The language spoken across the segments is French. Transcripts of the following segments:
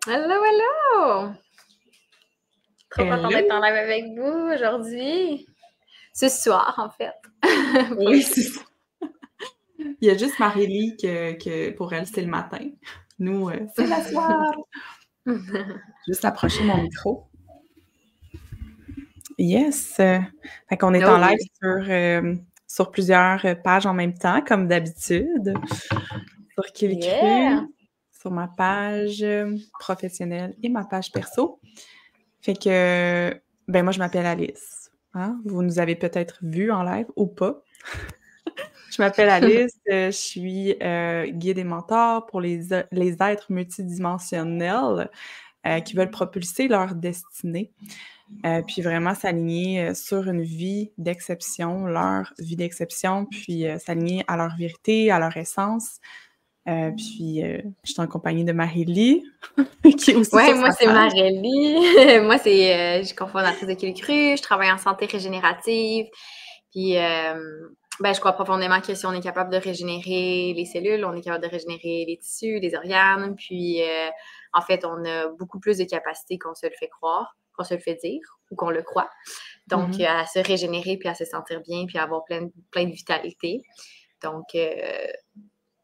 Hello, hello! Trop contente d'être en Hello! live avec vous aujourd'hui. Ce soir, en fait. Oui, c'est ça. Il y a juste Marélie que pour elle, c'est le matin. Nous, c'est le soir! Juste approcher mon micro. Yes! Fait qu'on est Oh en live oui. sur plusieurs pages en même temps, comme d'habitude. Sur Kill Cru, Yeah! sur ma page professionnelle et ma page perso. Fait que, ben moi, je m'appelle Alice. Hein? Vous nous avez peut-être vu en live ou pas. Je m'appelle Alice, je suis guide et mentor pour les êtres multidimensionnels qui veulent propulser leur destinée, puis vraiment s'aligner sur une vie d'exception, leur vie d'exception, puis s'aligner à leur vérité, à leur essence. Puis je suis en compagnie de Marélie, qui est aussi Ouais, sur moi sa c'est page. Marélie. Moi je suis cofondatrice de Kill Cru. Je travaille en santé régénérative. Puis je crois profondément que si on est capable de régénérer les cellules, on est capable de régénérer les tissus, les organes. Puis en fait, on a beaucoup plus de capacités qu'on se le fait croire, qu'on se le fait dire ou qu'on le croit. Donc, à se régénérer puis à se sentir bien puis à avoir plein de vitalité. Donc,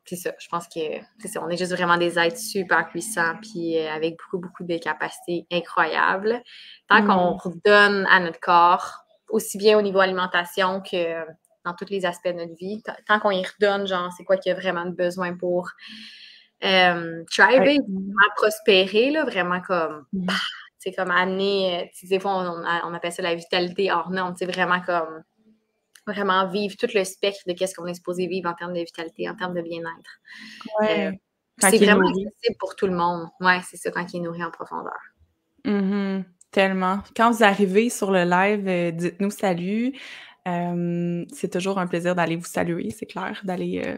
c'est ça. Je pense que c'est ça. On est juste vraiment des êtres super puissants puis avec beaucoup de capacités incroyables. Tant qu'on redonne à notre corps, aussi bien au niveau alimentation que dans tous les aspects de notre vie, tant qu'on y redonne, genre, c'est quoi qu'il y a vraiment de besoin pour thriver, vraiment prospérer, là, vraiment comme, c'est comme amener, des fois, on appelle ça la vitalité hors norme, c'est vraiment comme vraiment vivre tout le spectre de qu'est-ce qu'on est supposé vivre en termes de vitalité, en termes de bien-être. Ouais, quand C'est il est vraiment nourri. accessible pour tout le monde. Ouais, c'est ça, quand il est nourri en profondeur. Tellement. Quand vous arrivez sur le live, dites-nous salut. C'est toujours un plaisir d'aller vous saluer, c'est clair, d'aller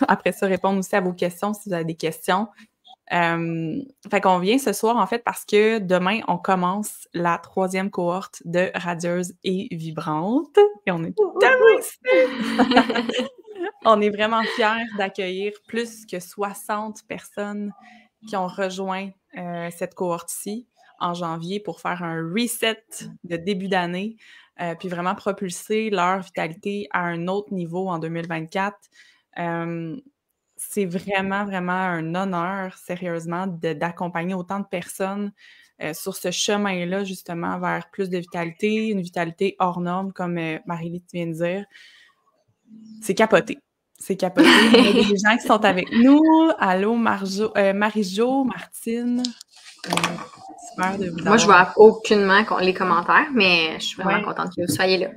après ça répondre aussi à vos questions si vous avez des questions. Fait qu'on vient ce soir, en fait, parce que demain, on commence la 3e cohorte de Radieuses et Vibrantes. Et on est tellement excités! On est vraiment fiers d'accueillir plus que 60 personnes qui ont rejoint cette cohorte-ci en janvier pour faire un reset de début d'année, puis vraiment propulser leur vitalité à un autre niveau en 2024. C'est vraiment un honneur, sérieusement, d'accompagner autant de personnes sur ce chemin-là, justement, vers plus de vitalité, une vitalité hors norme, comme Marie-Lise vient de dire. C'est capoté. C'est capoté. On a des gens qui sont avec nous. Allô, Marie-Jo, Martine. Super de vous Moi, je avoir. vois aucunement les commentaires, mais je suis vraiment Ouais, contente que vous soyez là.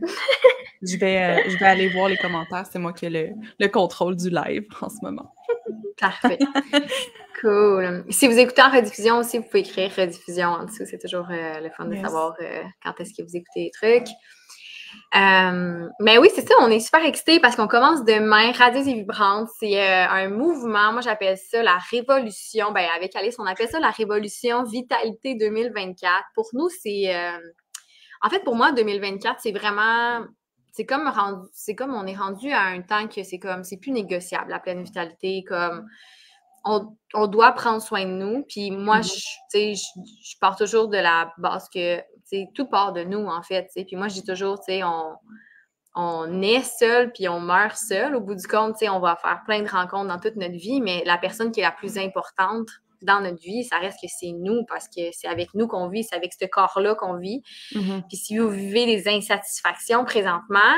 je vais aller voir les commentaires. C'est moi qui ai le contrôle du live en ce moment. Parfait. Cool. Si vous écoutez en rediffusion aussi, vous pouvez écrire rediffusion en dessous. C'est toujours le fun de savoir quand est-ce que vous écoutez les trucs. Mais oui, c'est ça, on est super excités parce qu'on commence demain. Radieuse et Vibrante, c'est un mouvement. Moi, j'appelle ça la révolution. Ben, avec Alice, on appelle ça la révolution Vitalité 2024. Pour nous, en fait, pour moi, 2024, c'est vraiment. C'est comme on est rendu à un temps que c'est plus négociable, la pleine vitalité, comme on doit prendre soin de nous. Puis moi, je pars toujours de la base que tout part de nous, en fait. Puis moi, je dis toujours, on est seul puis on meurt seul. Au bout du compte, on va faire plein de rencontres dans toute notre vie, mais la personne qui est la plus importante dans notre vie, ça reste que c'est nous parce que c'est avec nous qu'on vit, c'est avec ce corps-là qu'on vit. Puis si vous vivez des insatisfactions présentement,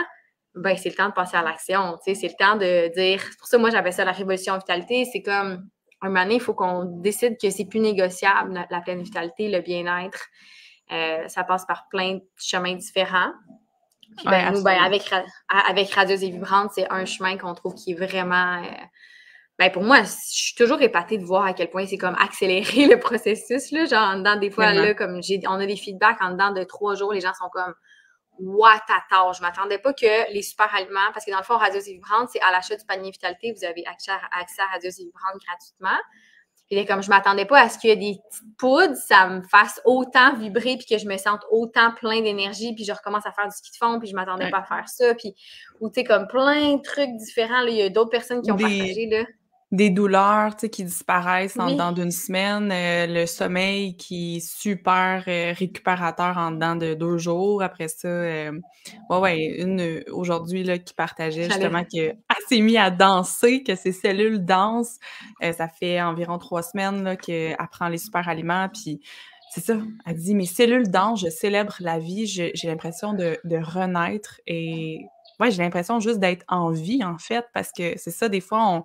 ben c'est le temps de passer à l'action. C'est le temps de dire. C'est pour ça, moi, j'appelle ça la révolution vitalité. C'est comme un moment donné, il faut qu'on décide que c'est plus négociable, la pleine vitalité, le bien-être. Ça passe par plein de chemins différents. Puis ben, nous, avec Radieuse et Vibrante, c'est un chemin qu'on trouve qui est vraiment. Pour moi, je suis toujours épatée de voir à quel point c'est comme accélérer le processus. Là, genre, en dedans, des fois, là, comme on a des feedbacks en dedans de 3 jours, les gens sont comme what attends, je m'attendais pas que les super aliments, parce que dans le fond, Radieuse et Vibrante, c'est à l'achat du panier vitalité, vous avez accès à Radieuse et Vibrante gratuitement. Puis comme je m'attendais pas à ce qu'il y ait des petites poudres, ça me fasse autant vibrer puis que je me sente autant plein d'énergie puis je recommence à faire du ski de fond puis je m'attendais pas à faire ça puis ou tu sais comme plein de trucs différents là, il y a d'autres personnes qui ont partagé là. des douleurs, tu sais, qui disparaissent en Oui. dedans d'une semaine, le sommeil qui est super, récupérateur en dedans de 2 jours. Après ça, une, aujourd'hui, là, qui partageait J'allais justement qu'elle s'est mise à danser, que ses cellules dansent. Ça fait environ 3 semaines, là, qu'elle prend les super aliments, puis c'est ça, elle dit: «Mes cellules dansent, je célèbre la vie, j'ai l'impression de renaître» et ouais, j'ai l'impression juste d'être en vie, en fait, parce que c'est ça, des fois,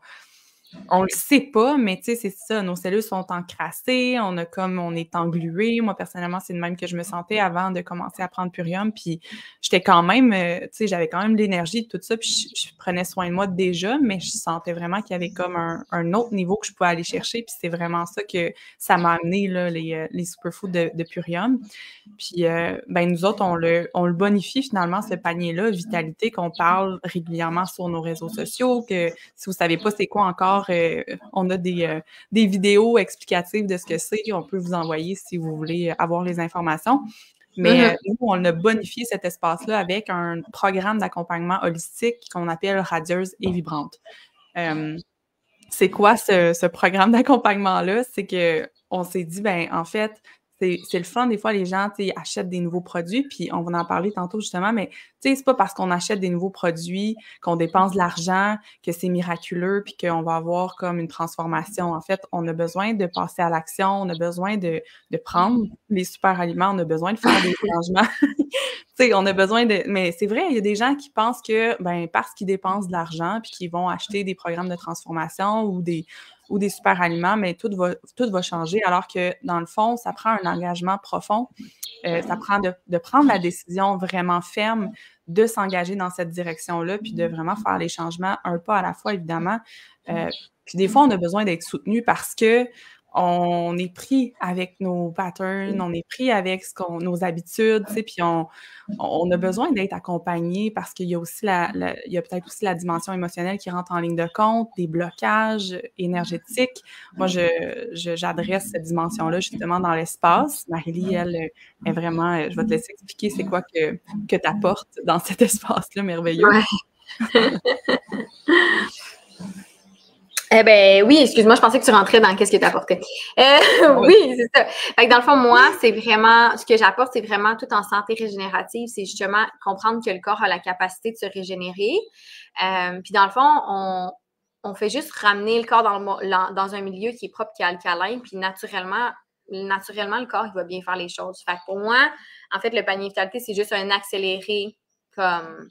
on le sait pas, mais tu sais, c'est ça, nos cellules sont encrassées, on est englué. Moi, personnellement, c'est de même que je me sentais avant de commencer à prendre Purium, puis j'étais quand même, tu sais, j'avais quand même l'énergie de tout ça, puis je prenais soin de moi déjà, mais je sentais vraiment qu'il y avait comme un autre niveau que je pouvais aller chercher, puis c'est vraiment ça que ça m'a amené, là, les superfoods de Purium. Puis, ben, nous autres, on le bonifie finalement, ce panier-là, Vitalité, qu'on parle régulièrement sur nos réseaux sociaux, que si vous savez pas c'est quoi encore, on a des vidéos explicatives de ce que c'est. On peut vous envoyer si vous voulez avoir les informations. Mais nous, on a bonifié cet espace-là avec un programme d'accompagnement holistique qu'on appelle Radieuse et Vibrante. C'est quoi ce programme d'accompagnement-là? C'est qu'on s'est dit, ben en fait, c'est le fun, des fois, les gens, tu sais, achètent des nouveaux produits, puis on va en parler tantôt, justement, mais tu sais, c'est pas parce qu'on achète des nouveaux produits, qu'on dépense de l'argent, que c'est miraculeux, puis qu'on va avoir comme une transformation. En fait, on a besoin de passer à l'action, on a besoin de prendre les super aliments, on a besoin de faire des changements. Tu sais, on a besoin de mais c'est vrai, il y a des gens qui pensent que, ben, parce qu'ils dépensent de l'argent puis qu'ils vont acheter des programmes de transformation ou des super aliments, mais tout va changer alors que, dans le fond, ça prend un engagement profond. Ça prend de prendre la décision vraiment ferme de s'engager dans cette direction-là puis de vraiment faire les changements un pas à la fois, évidemment. Puis des fois, on a besoin d'être soutenu parce qu'on est pris avec nos patterns, on est pris avec nos habitudes, tu sais, puis on a besoin d'être accompagné parce qu'il y a aussi il y a peut-être aussi la dimension émotionnelle qui rentre en ligne de compte, des blocages énergétiques. Moi, j'adresse cette dimension-là justement dans l'espace. Marie-Lie, elle, est vraiment, je vais te laisser expliquer c'est quoi que tu apportes dans cet espace-là merveilleux. Ouais. Eh ben oui, excuse-moi, je pensais que tu rentrais dans qu'est-ce que tu apportais. Oui, c'est ça. Fait que dans le fond, moi, c'est vraiment, ce que j'apporte, c'est vraiment tout en santé régénérative. C'est justement comprendre que le corps a la capacité de se régénérer. Puis dans le fond, on fait juste ramener le corps dans un milieu qui est propre, qui est alcalin. Puis naturellement, le corps, il va bien faire les choses. Fait que pour moi, en fait, le panier vitalité, c'est juste un accéléré comme...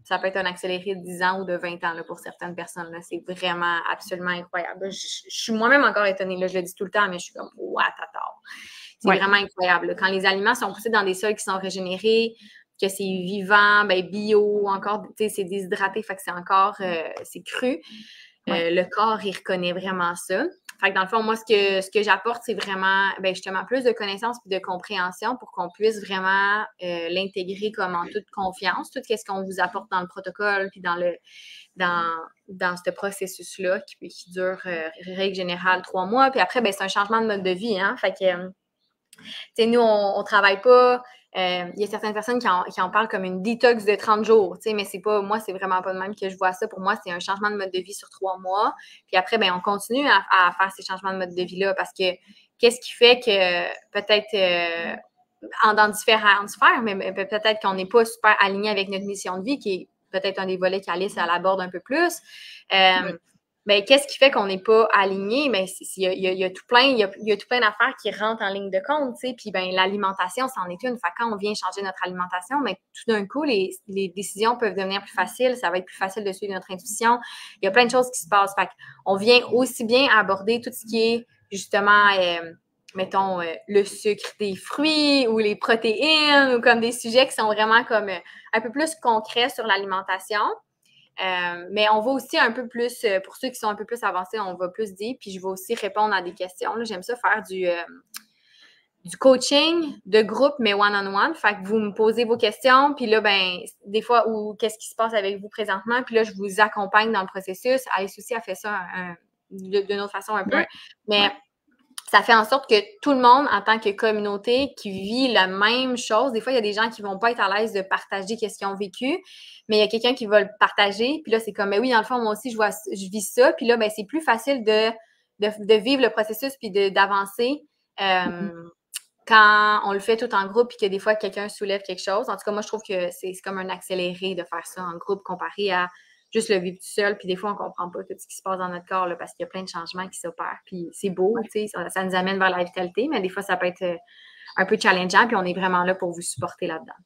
Ça peut être un accéléré de 10 ans ou de 20 ans là, pour certaines personnes. Là. C'est vraiment absolument incroyable. Je suis moi-même encore étonnée. Là, je le dis tout le temps, mais je suis comme « what, attends ». C'est vraiment incroyable. Là. Quand les aliments sont poussés dans des sols qui sont régénérés, que c'est vivant, ben bio, encore, tu sais, c'est déshydraté, fait que c'est encore, c'est cru. Le corps, il reconnaît vraiment ça. Fait que dans le fond, moi, ce que j'apporte, c'est vraiment, ben justement, plus de connaissances et de compréhension pour qu'on puisse vraiment l'intégrer comme en toute confiance, tout ce qu'on vous apporte dans le protocole puis dans ce processus-là qui dure, règle générale, 3 mois. Puis après, ben c'est un changement de mode de vie, hein. Fait que, tu sais, nous, on travaille pas... Il y a certaines personnes qui en parlent comme une détox de 30 jours, tu sais, mais c'est vraiment pas de même que je vois ça. Pour moi, c'est un changement de mode de vie sur 3 mois. Puis après, ben, on continue à faire ces changements de mode de vie-là parce que qu'est-ce qui fait que peut-être dans différentes sphères, mais peut-être qu'on n'est pas super aligné avec notre mission de vie, qui est peut-être un des volets qu'Alice l'aborde un peu plus. Ben, qu'est-ce qui fait qu'on n'est pas aligné? Ben, il y a tout plein d'affaires qui rentrent en ligne de compte, tu sais. Puis, ben, l'alimentation, c'en est une. Fait quand on vient changer notre alimentation, ben, tout d'un coup, les décisions peuvent devenir plus faciles. Ça va être plus facile de suivre notre intuition. Il y a plein de choses qui se passent. Fait on vient aussi bien aborder tout ce qui est, justement, mettons, le sucre des fruits ou les protéines ou comme des sujets qui sont vraiment comme un peu plus concrets sur l'alimentation. Mais on va aussi un peu plus, pour ceux qui sont un peu plus avancés, on va plus dire, puis je vais aussi répondre à des questions. Là, j'aime ça faire du coaching de groupe, mais one-on-one. Fait que vous me posez vos questions, puis là, ben, des fois, ou qu'est-ce qui se passe avec vous présentement, puis là, je vous accompagne dans le processus. Alice aussi a fait ça d'une autre façon un peu. Mais ça fait en sorte que tout le monde, en tant que communauté, qui vit la même chose, des fois, il y a des gens qui vont pas être à l'aise de partager ce qu'ils ont vécu, mais il y a quelqu'un qui va le partager, puis là, c'est comme, ben oui, dans le fond, moi aussi, je vis ça, puis là, ben c'est plus facile de vivre le processus puis d'avancer quand on le fait tout en groupe puis que des fois, quelqu'un soulève quelque chose. En tout cas, moi, je trouve que c'est comme un accéléré de faire ça en groupe comparé à juste le vivre tout seul. Puis des fois, on comprend pas tout ce qui se passe dans notre corps là, parce qu'il y a plein de changements qui s'opèrent. Puis c'est beau, tu sais, ça nous amène vers la vitalité, mais des fois, ça peut être un peu challengeant. Puis on est vraiment là pour vous supporter là-dedans.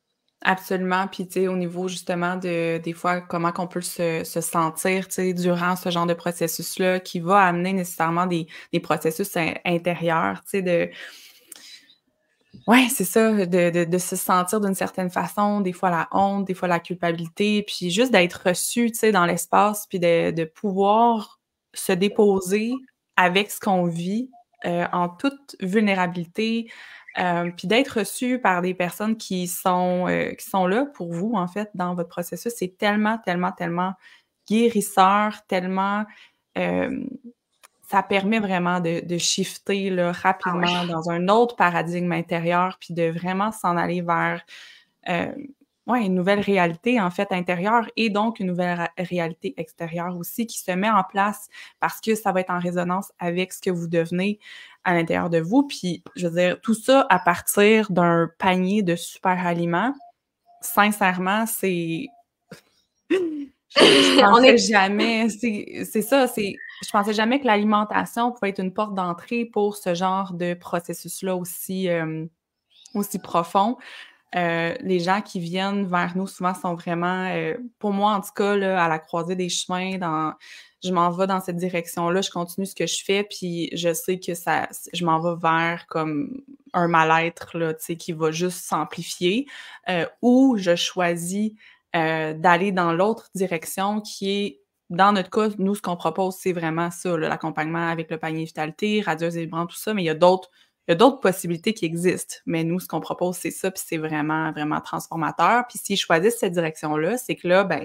Absolument. Puis, tu sais, au niveau justement des fois, comment qu'on peut se sentir, tu sais, durant ce genre de processus-là, qui va amener nécessairement des processus intérieurs, tu sais, ouais, c'est ça, de se sentir d'une certaine façon, des fois la honte, des fois la culpabilité, puis juste d'être reçu, tu sais, dans l'espace, puis de pouvoir se déposer avec ce qu'on vit, en toute vulnérabilité, puis d'être reçu par des personnes qui sont là pour vous, en fait, dans votre processus. C'est tellement, tellement, tellement guérisseur, tellement, ça permet vraiment de shifter là, rapidement dans un autre paradigme intérieur, puis de vraiment s'en aller vers une nouvelle réalité, en fait, intérieure et donc une nouvelle réalité extérieure aussi qui se met en place parce que ça va être en résonance avec ce que vous devenez à l'intérieur de vous. Puis, je veux dire, tout ça à partir d'un panier de super aliments, sincèrement, c'est... Je pensais jamais, c'est ça, je pensais jamais que l'alimentation pouvait être une porte d'entrée pour ce genre de processus-là aussi profond. Les gens qui viennent vers nous souvent sont vraiment, pour moi en tout cas, là, à la croisée des chemins, je m'en vais dans cette direction-là, je continue ce que je fais, puis je sais que je m'en vais vers comme un mal-être là, tu sais, qui va juste s'amplifier, ou je choisis d'aller dans l'autre direction qui est, dans notre cas, nous, ce qu'on propose, c'est vraiment ça, là, l'accompagnement avec le panier vitalité, radieuse et vibrante, tout ça, mais il y a d'autres possibilités qui existent. Mais nous, ce qu'on propose, c'est ça, puis c'est vraiment, vraiment transformateur. Puis s'ils choisissent cette direction-là, c'est que là, ben,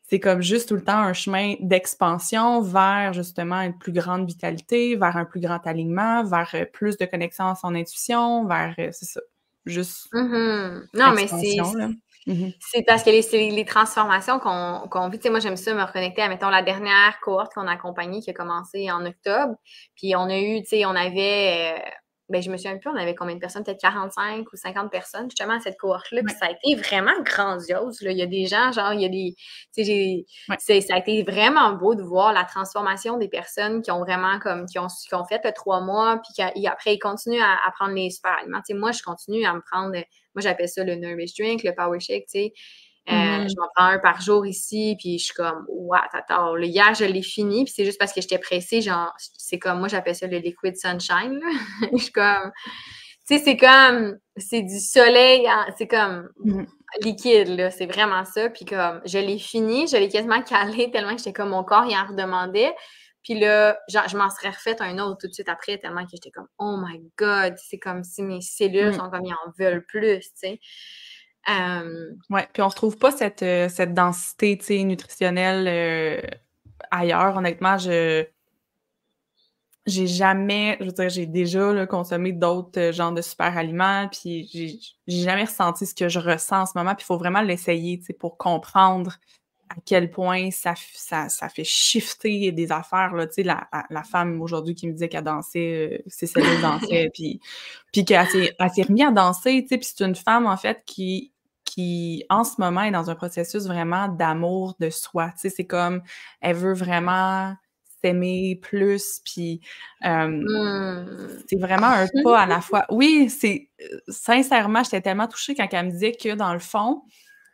c'est comme juste tout le temps un chemin d'expansion vers justement une plus grande vitalité, vers un plus grand alignement, vers plus de connexion à son intuition, vers, c'est ça, juste Non, mais expansion, là. c'est parce que les transformations qu'on vit. Tu sais, moi, j'aime ça me reconnecter à, mettons, la dernière cohorte qu'on a accompagnée qui a commencé en octobre. Puis on a eu, tu sais, on avait, je me souviens plus, on avait combien de personnes? Peut-être 45 ou 50 personnes, justement, à cette cohorte-là. Puis ça a été vraiment grandiose, là. Il y a des gens, genre, il y a des, tu sais, ça a été vraiment beau de voir la transformation des personnes qui ont vraiment, comme, qui ont fait le 3 mois, puis après, ils continuent à prendre les super aliments. Tu sais, moi, je continue à me prendre, moi, j'appelle ça le Nourish Drink, le Power Shake, tu sais. Je m'en prends un par jour ici, puis je suis comme, wow, attends, hier, je l'ai fini, puis c'est juste parce que j'étais pressée, genre, c'est comme, moi, j'appelle ça le Liquid Sunshine, là. Je suis comme, tu sais, c'est du soleil, c'est comme liquide, là, c'est vraiment ça, puis comme, je l'ai fini, je l'ai quasiment calé tellement que j'étais comme, mon corps, il en redemandait, puis là, genre, je m'en serais refait un autre tout de suite après, tellement que j'étais comme, oh my God, c'est comme si mes cellules sont comme, ils en veulent plus, tu sais. Ouais, puis on retrouve pas cette densité, tu sais, nutritionnelle ailleurs. Honnêtement, j'ai jamais, je veux dire, j'ai déjà là, consommé d'autres genres de super aliments, puis j'ai jamais ressenti ce que je ressens en ce moment. Puis il faut vraiment l'essayer, tu sais, pour comprendre à quel point ça fait shifter des affaires, là, tu sais, la femme aujourd'hui qui me disait qu'elle dansait, ses cellules dansaient, puis qu'elle s'est remise à danser, tu sais, puis c'est une femme, en fait, qui, en ce moment, est dans un processus vraiment d'amour de soi, tu sais, c'est comme, elle veut vraiment s'aimer plus, puis c'est vraiment un pas à la fois. Oui, sincèrement, j'étais tellement touchée quand elle me disait que, dans le fond,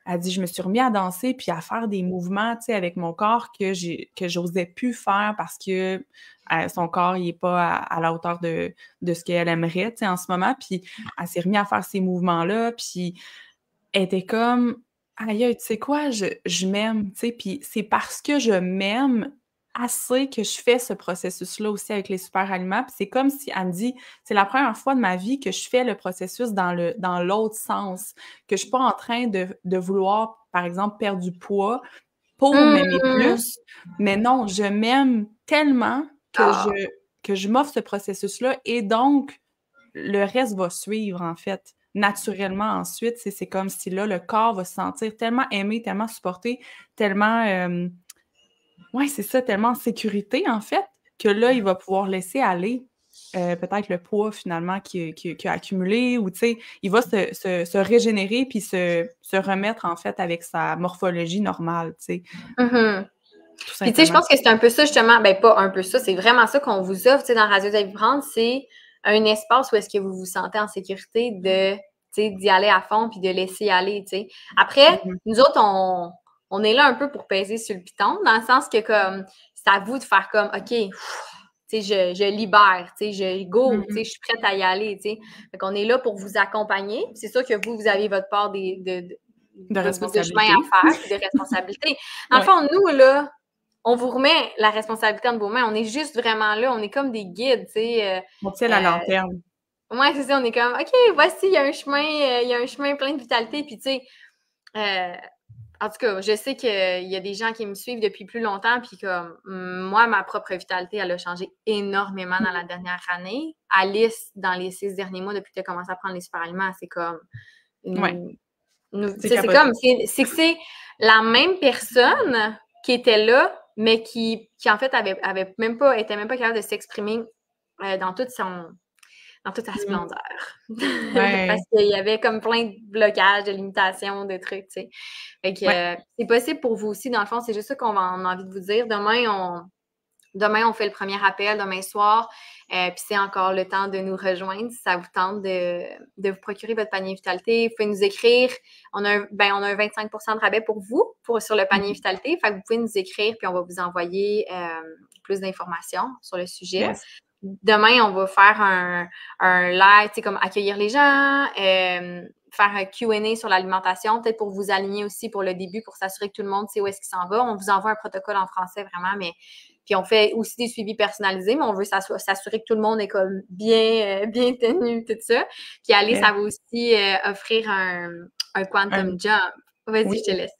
elle dit: «Je me suis remis à danser puis à faire des mouvements, tu sais, avec mon corps que j'osais plus faire parce que, son corps, il est pas à la hauteur de ce qu'elle aimerait, tu sais, en ce moment». Puis elle s'est remis à faire ces mouvements-là, puis elle était comme: «Aïe aïe, tu sais quoi? Je m'aime», tu sais, puis c'est parce que je m'aime assez que je fais ce processus-là aussi avec les super aliments. Puis c'est comme si elle me dit: «C'est la première fois de ma vie que je fais le processus dans l'autre sens, que je suis pas en train de vouloir, par exemple, perdre du poids pour m'aimer plus, mais non, je m'aime tellement que que je m'offre ce processus-là et donc, le reste va suivre, en fait, naturellement ensuite. C'est comme si là, le corps va se sentir tellement aimé, tellement supporté, tellement, ouais, c'est ça, tellement en sécurité, en fait, que là, il va pouvoir laisser aller, peut-être le poids finalement qu'il a accumulé ou, tu sais, il va se régénérer puis se remettre, en fait, avec sa morphologie normale, tu sais, Mhm. tout Puis, tu sais, je simplement. pense que c'est un peu ça, justement. Ben, pas un peu ça, c'est vraiment ça qu'on vous offre, tu sais, dans Radio Vibrante. C'est un espace où est-ce que vous vous sentez en sécurité de, tu sais, d'y aller à fond puis de laisser aller, tu sais. Après, Mhm. nous autres, on est là un peu pour peser sur le piton, dans le sens que, comme, c'est à vous de faire comme, OK, tu sais, je libère, tu sais, je go, tu sais, Mhm. je suis prête à y aller, tu sais. Fait qu'on est là pour vous accompagner. C'est sûr que vous avez votre part De de bout de chemin responsabilité. à faire puis de responsabilité. En Ouais. fond, nous, là, on vous remet la responsabilité entre vos mains. On est juste vraiment là. On est comme des guides, tu sais. On tient la lanterne. Ouais, c'est ça. On est comme, OK, voici, il y a un chemin plein de vitalité. Puis, tu sais, euh, en tout cas, je sais qu'il y a des gens qui me suivent depuis plus longtemps. Puis, comme, moi, ma propre vitalité, elle a changé énormément dans la dernière année. Alice, dans les 6 derniers mois, depuis que tu as commencé à prendre les super aliments, c'est comme Ouais, une, tu c'est sais, c'est comme, capoté. c'est que c'est la même personne qui était là, mais qui en fait, était même pas capable de s'exprimer dans dans toute sa Mmh. splendeur. Parce Ouais, qu'il y avait comme plein de blocages, de limitations, de trucs, tu sais. Fait que ouais. c'est possible pour vous aussi, dans le fond, c'est juste ça on a envie de vous dire. Demain, on fait le premier appel, demain soir. Puis c'est encore le temps de nous rejoindre si ça vous tente de vous procurer votre panier vitalité. Vous pouvez nous écrire. On a un 25 de rabais pour vous sur le panier Mmh. vitalité. Fait que vous pouvez nous écrire, puis on va vous envoyer plus d'informations sur le sujet. Yes. Demain, on va faire un live, tu sais, comme accueillir les gens, faire un Q&A sur l'alimentation, peut-être pour vous aligner aussi pour le début, pour s'assurer que tout le monde sait où est-ce qu'il s'en va. On vous envoie un protocole en français, vraiment, mais puis on fait aussi des suivis personnalisés, mais on veut s'assurer que tout le monde est comme bien tenu, tout ça. Puis Alice, Yes. ça va aussi offrir un Un quantum jump. Vas-y, Oui. je te laisse.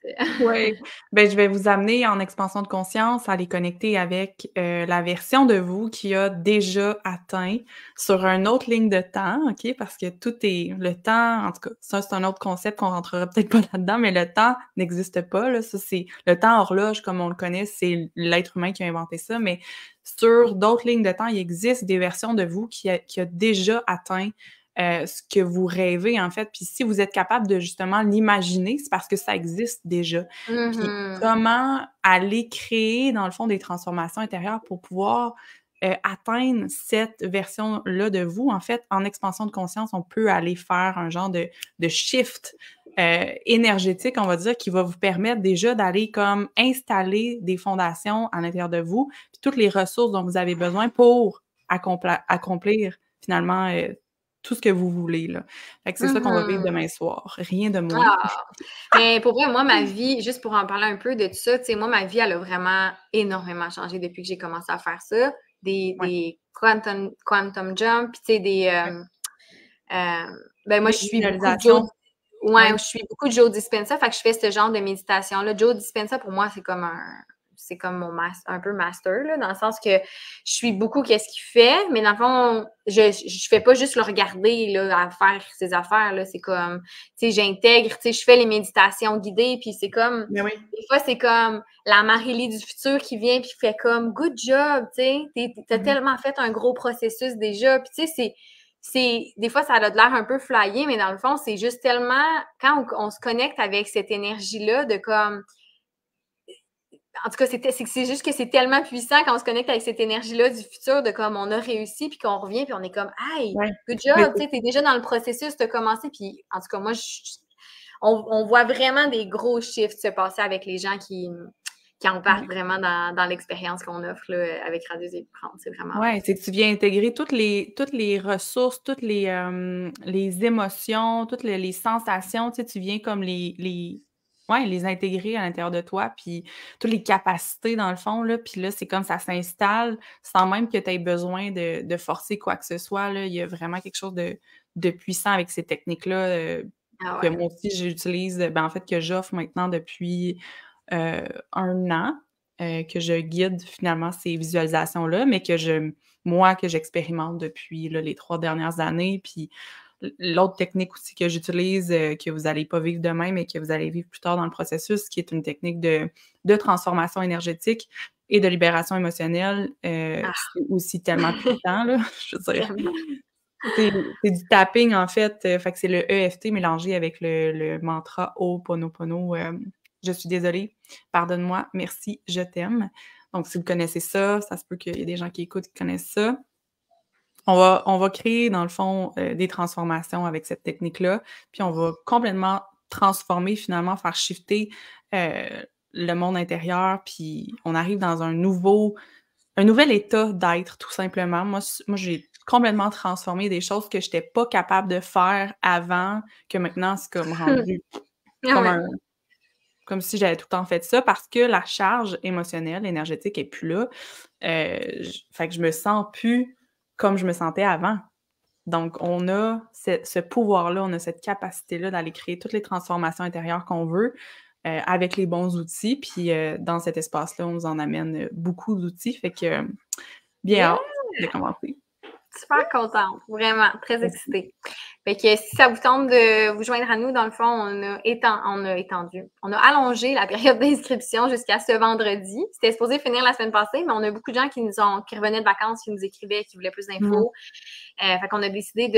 Oui, ben, je vais vous amener en expansion de conscience à les connecter avec, la version de vous qui a déjà atteint sur une autre ligne de temps, OK? Parce que tout est le temps, en tout cas, ça, c'est un autre concept qu'on rentrera peut-être pas là-dedans, mais le temps n'existe pas, là. Ça, c'est le temps horloge comme on le connaît, c'est l'être humain qui a inventé ça, mais sur d'autres lignes de temps, il existe des versions de vous qui a déjà atteint ce que vous rêvez, en fait. Puis si vous êtes capable de justement l'imaginer, c'est parce que ça existe déjà. Puis Mhm. comment aller créer, dans le fond, des transformations intérieures pour pouvoir atteindre cette version-là de vous. En fait, en expansion de conscience, on peut aller faire un genre de shift énergétique, on va dire, qui va vous permettre déjà d'aller comme installer des fondations à l'intérieur de vous, puis toutes les ressources dont vous avez besoin pour accomplir finalement tout ce que vous voulez, là. Fait que c'est ça qu'on va vivre Mhm. demain soir, rien de moins. Ah! Mais pour vrai, moi, ma vie, juste pour en parler un peu de tout ça, tu sais, moi, ma vie, elle a vraiment énormément changé depuis que j'ai commencé à faire ça. Ouais, Des quantum jump, puis tu sais, ouais. ben moi, Des je suis beaucoup de Joe, visualisations, ouais, oui. je suis beaucoup de Joe Dispenza, fait que je fais ce genre de méditation-là. Joe Dispenza, pour moi, c'est comme un peu master, là, dans le sens que je suis beaucoup qu'est-ce qu'il fait, mais dans le fond, je fais pas juste le regarder, là, à faire ses affaires, là. C'est comme, tu sais, j'intègre, tu sais, je fais les méditations guidées, puis c'est comme, Mais oui. des fois, c'est comme la Marie-Lie du futur qui vient, puis fait comme, good job, tu sais, t'as Mmh. tellement fait un gros processus déjà, puis tu sais, des fois, ça a l'air un peu flyé, mais dans le fond, c'est juste tellement, quand on se connecte avec cette énergie-là de comme, en tout cas, c'est juste que c'est tellement puissant quand on se connecte avec cette énergie-là du futur, de comme on a réussi, puis qu'on revient, puis on est comme, hey, Ouais. good Mais job, tu sais, t'es déjà dans le processus, t'as commencé, puis en tout cas, moi, on voit vraiment des gros shifts se passer avec les gens qui embarquent ouais. vraiment dans l'expérience qu'on offre là, avec Radio Zébrante. C'est vraiment Ouais, c'est que tu viens intégrer toutes les ressources, toutes les émotions, toutes les sensations, tu sais, tu viens comme ouais, les intégrer à l'intérieur de toi, puis toutes les capacités dans le fond, là, puis là, c'est comme ça s'installe sans même que tu aies besoin de forcer quoi que ce soit, là. Il y a vraiment quelque chose de puissant avec ces techniques-là, ah que ouais. moi aussi j'utilise, ben, en fait, que j'offre maintenant depuis, 1 an. que je guide finalement ces visualisations-là, mais que j'expérimente depuis là, les 3 dernières années. Puis l'autre technique aussi que j'utilise, que vous n'allez pas vivre demain, mais que vous allez vivre plus tard dans le processus, qui est une technique de transformation énergétique et de libération émotionnelle, c'est aussi tellement puissant, là, je veux dire. Vraiment. C'est du tapping, en fait, fait que c'est le EFT mélangé avec le mantra Ho'oponopono, je suis désolée, pardonne-moi, merci, je t'aime. Donc, si vous connaissez ça, ça se peut qu'il y ait des gens qui écoutent qui connaissent ça. On va créer, dans le fond, des transformations avec cette technique-là, puis on va complètement transformer, finalement, faire shifter le monde intérieur, puis on arrive dans un nouvel état d'être, tout simplement. Moi, j'ai complètement transformé des choses que je n'étais pas capable de faire avant, que maintenant, c'est comme rendu comme si j'avais tout le temps fait ça, parce que la charge émotionnelle, énergétique est plus là. Fait que je me sens plus comme je me sentais avant. Donc, on a ce pouvoir-là, on a cette capacité-là d'aller créer toutes les transformations intérieures qu'on veut avec les bons outils. Puis, dans cet espace-là, on nous en amène beaucoup d'outils. Fait que, bien hâte de commencer. Super contente, vraiment, très excitée. Fait que si ça vous tente de vous joindre à nous, dans le fond, on a allongé la période d'inscription jusqu'à ce vendredi. C'était supposé finir la semaine passée, mais on a beaucoup de gens qui revenaient de vacances, qui nous écrivaient, qui voulaient plus d'infos. Fait qu'on a décidé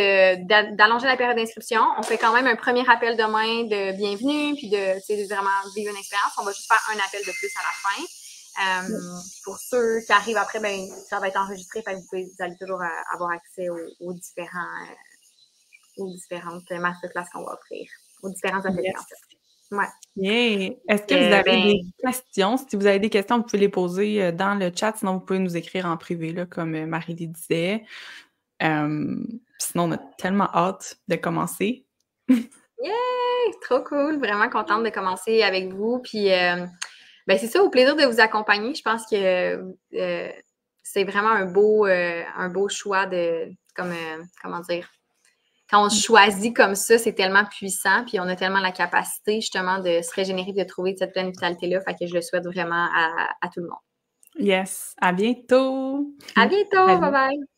d'allonger la période d'inscription. On fait quand même un premier appel demain de bienvenue, puis de vraiment vivre une expérience. On va juste faire un appel de plus à la fin. Pour ceux qui arrivent après, ben, ça va être enregistré, fait que vous allez toujours avoir accès aux différentes masterclass qu'on va offrir, aux différents ateliers, en fait. Ouais. Yeah. Est-ce que vous avez des questions? Si vous avez des questions, vous pouvez les poser dans le chat, sinon vous pouvez nous écrire en privé, là, comme Marie-Lie disait. Sinon, on a tellement hâte de commencer. Yay! Trop cool! Vraiment contente de commencer avec vous. Puis, ben c'est ça, au plaisir de vous accompagner. Je pense que c'est vraiment un beau choix comment dire, quand on choisit comme ça, c'est tellement puissant, puis on a tellement la capacité justement de se régénérer, de trouver cette pleine vitalité-là. Fait que je le souhaite vraiment à tout le monde. Yes! À bientôt! À bientôt! Bye bye!